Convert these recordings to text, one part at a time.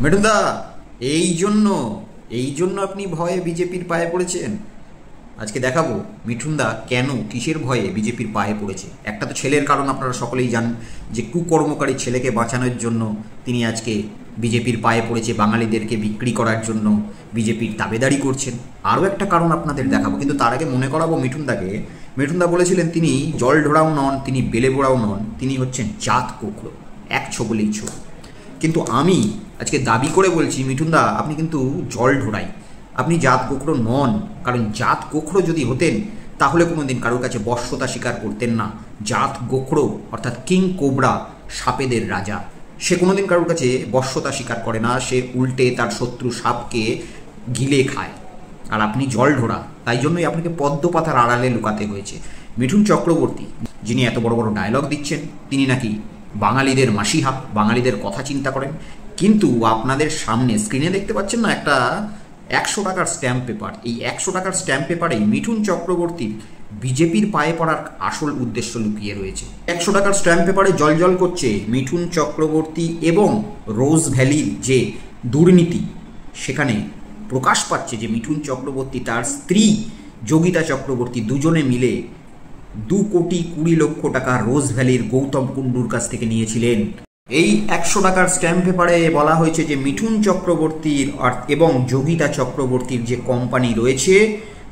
মেডুদা, এই জন্য এই জন্য আপনি ভয়ে বিজেপির পায়ে পড়েছেন। আজকে দেখাবো মিঠুনদা কেন কিসের ভয়ে বিজেপির পায়ে পড়েছে। একটা তো ছেলের কারণ, আপনারা সকলেই জানেন যে কুকর্মকারী ছেলেকে বাঁচানোর জন্য তিনি আজকে বিজেপির পায়ে পড়েছে, বাঙালিদেরকে বিক্রি করার জন্য বিজেপির দাবেদারি করছেন। আরও একটা কারণ আপনাদের দেখাবো, কিন্তু তার আগে মনে করাবো মিঠুনদাকে। মিঠুনদা বলেছিলেন তিনি জল ঢোড়াও নন, তিনি বেলে বোড়াও নন, তিনি হচ্ছেন জাত কোকড়ো, এক ছবলেই ছো। কিন্তু আমি আজকে দাবি করে বলছি মিঠুনদা, আপনি কিন্তু জল ঢোড়াই, আপনি জাত গোখরো নন। কারণ জাত গোখরো যদি হতেন তাহলে কোনোদিন কারোর কাছে বশ্যতা স্বীকার করতেন না। জাত গোখরো অর্থাৎ কিং কোবরা, সাপেদের রাজা, সে কোনোদিন কারোর কাছে বশ্যতা স্বীকার করে না, সে উল্টে তার শত্রু সাপকে গিলে খায়। আর আপনি জল ঢোড়া, তাই জন্যই আপনাকে পদ্ম পাতার আড়ালে লুকাতে হয়েছে। মিঠুন চক্রবর্তী, যিনি এত বড় বড় ডায়লগ দিচ্ছেন, তিনি নাকি বাঙালিদের মাসিহা, বাঙালিদের কথা চিন্তা করেন, কিন্তু আপনাদের সামনে স্ক্রিনে দেখতে পাচ্ছেন না একটা 100 টাকার স্ট্যাম্প পেপার। এই 100 টাকার স্ট্যাম্প পেপারেই মিঠুন চক্রবর্তীর বিজেপির পায়ে পড়ার আসল উদ্দেশ্য লুকিয়ে রয়েছে। 100 টাকার স্ট্যাম্প পেপারে জল করছে মিঠুন চক্রবর্তী এবং রোজ ভ্যালির যে দুর্নীতি, সেখানে প্রকাশ পাচ্ছে যে মিঠুন চক্রবর্তী তার স্ত্রী যোগিতা চক্রবর্তী দুজনে মিলে 2,20,00,000 টাকা রোজ ভ্যালির গৌতম কুণ্ডুর কাছ থেকে নিয়েছিলেন। এই 100 টাকার স্ট্যাম্প পেপারে বলা হয়েছে যে মিঠুন চক্রবর্তীর এবং যোগিতা চক্রবর্তীর যে কোম্পানি রয়েছে,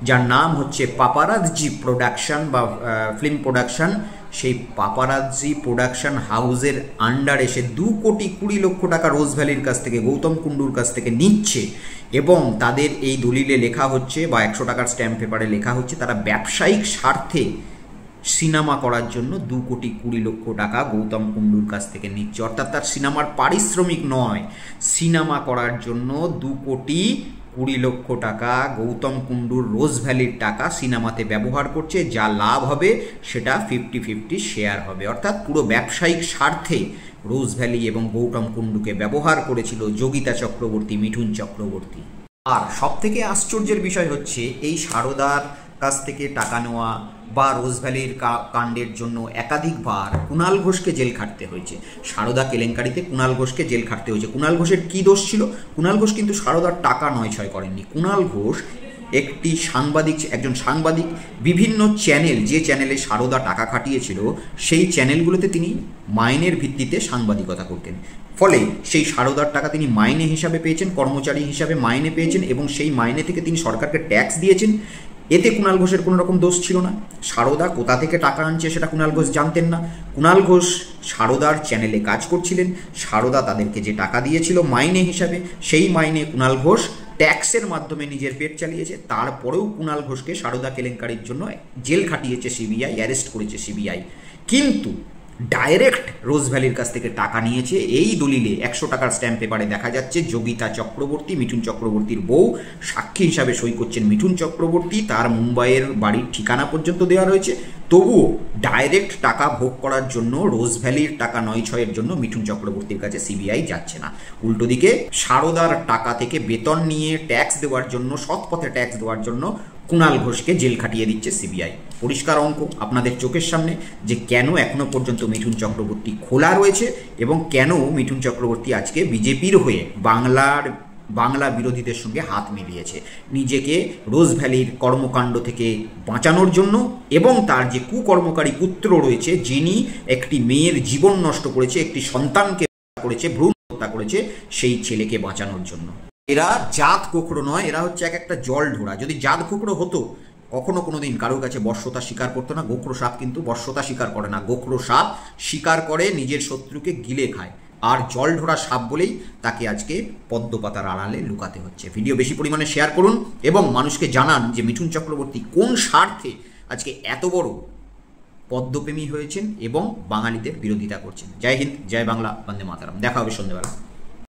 যার নাম হচ্ছে পাপারাজ্জি প্রোডাকশন বা ফিল্ম প্রোডাকশন, সেই পাপারাজ্জি প্রোডাকশন হাউসের আন্ডারে সে 2,20,00,000 টাকা রোজ ভ্যালির কাছ থেকে, গৌতম কুণ্ডুর কাছ থেকে নিচ্ছে। এবং তাদের এই দলিলে লেখা হচ্ছে বা 100 টাকার স্ট্যাম্প পেপারে লেখা হচ্ছে তারা ব্যবসায়িক স্বার্থে সিনেমা করার জন্য 2,20,00,000 টাকা গৌতম কুণ্ডুর কাছ থেকে নিচ্ছে। অর্থাৎ তার সিনেমার পারিশ্রমিক নয়, সিনেমা করার জন্য 2,20,00,000 টাকা গৌতম কুণ্ডুর রোজ ভ্যালির টাকা সিনেমাতে ব্যবহার করছে। যা লাভ হবে সেটা 50-50 শেয়ার হবে। অর্থাৎ পুরো ব্যবসায়িক স্বার্থে রোজ ভ্যালি এবং গৌতম কুণ্ডুকে ব্যবহার করেছিল যোগিতা চক্রবর্তী, মিঠুন চক্রবর্তী। আর সবথেকে আশ্চর্যের বিষয় হচ্ছে এই সারদার কাছ থেকে টাকা নেওয়া বা রোজ ভ্যালির কাণ্ডের জন্য একাধিকবার কুণাল ঘোষকে জেল খাটতে হয়েছে। সারদা কেলেঙ্কারিতে কুণাল ঘোষকে জেল খাটতে হয়েছে। কুণাল ঘোষের কী দোষ ছিল? কুণাল ঘোষ কিন্তু সারদার টাকা নয় ছয় করেননি। কুণাল ঘোষ একজন সাংবাদিক, বিভিন্ন চ্যানেল, যে চ্যানেলে সারদা টাকা খাটিয়েছিল সেই চ্যানেলগুলোতে তিনি মাইনের ভিত্তিতে সাংবাদিকতা করতেন। ফলে সেই সারদার টাকা তিনি মাইনে হিসাবে পেয়েছেন, কর্মচারী হিসাবে মাইনে পেয়েছেন, এবং সেই মাইনে থেকে তিনি সরকারকে ট্যাক্স দিয়েছেন। এতে কুণাল ঘোষের কোনো রকম দোষ ছিল না। সারদা কোথা থেকে টাকা আনছে সেটা কুণাল ঘোষ জানতেন না। কুণাল ঘোষ সারদার চ্যানেলে কাজ করছিলেন, সারদা তাদেরকে যে টাকা দিয়েছিল মাইনে হিসাবে, সেই মাইনে কুণাল ঘোষ ট্যাক্সের মাধ্যমে নিজের পেট চালিয়েছে। তারপরেও কুণাল ঘোষকে সারদা কেলেঙ্কারির জন্য জেল খাটিয়েছে সিবিআই, অ্যারেস্ট করেছে সিবিআই। কিন্তু ডাইরেক্ট রোজ ভ্যালির কাছ থেকে টাকা নিয়েছে এই দলিলে 100 টাকার স্ট্যাম্প পেপারে দেখা যাচ্ছে। যোগিতা চক্রবর্তী, মিঠুন চক্রবর্তীর বউ, সাক্ষী হিসাবে সই করছেন মিঠুন চক্রবর্তী, তার মুম্বাইয়ের বাড়ির ঠিকানা পর্যন্ত দেওয়া রয়েছে। তবুও ডাইরেক্ট টাকা ভোগ করার জন্য, রোজ ভ্যালির টাকা 9-6-এর জন্য মিঠুন চক্রবর্তীর কাছে সিবিআই যাচ্ছে না। উল্টো দিকে সারদার টাকা থেকে বেতন নিয়ে ট্যাক্স দেওয়ার জন্য, সৎ পথে ট্যাক্স দেওয়ার জন্য কুণাল ঘোষকে জেল খাটিয়ে দিচ্ছে সিবিআই। পরিষ্কার অঙ্ক আপনাদের চোখের সামনে যে কেন এখনো পর্যন্ত মিঠুন চক্রবর্তী খোলা রয়েছে এবং কেন মিঠুন চক্রবর্তী আজকে বিজেপির হয়ে বাংলা বিরোধীদের সঙ্গে হাত মিলিয়েছে, নিজেকে রোজ ভ্যালির কর্মকাণ্ড থেকে বাঁচানোর জন্য, এবং তার যে কুকর্মকারী পুত্র রয়েছে, যিনি একটি মেয়ের জীবন নষ্ট করেছে, একটি সন্তানকে করেছে, ভ্রূণ হত্যা করেছে, সেই ছেলেকে বাঁচানোর জন্য। এরা জাত কোকড়ো নয়, এরা হচ্ছে একটা জল ঢোড়া। যদি জাত কোকড়ো হতো কখনো কোনোদিন কারোর কাছে বশ্যতা স্বীকার করতো না। গোখরো সাপ কিন্তু বশ্যতা স্বীকার করে না, গোখরো সাপ স্বীকার করে নিজের শত্রুকে গিলে খায়। আর জল ঢোড়া সাপ বলেই তাকে আজকে পদ্ম পাতার আড়ালে লুকাতে হচ্ছে। ভিডিও বেশি পরিমাণে শেয়ার করুন এবং মানুষকে জানান যে মিঠুন চক্রবর্তী কোন স্বার্থে আজকে এত বড় পদ্মপ্রেমী হয়েছেন এবং বাঙালিদের বিরোধিতা করছেন। জয় হিন্দ, জয় বাংলা, বন্দে মাতরম। দেখা হবে সন্ধ্যেবেলা।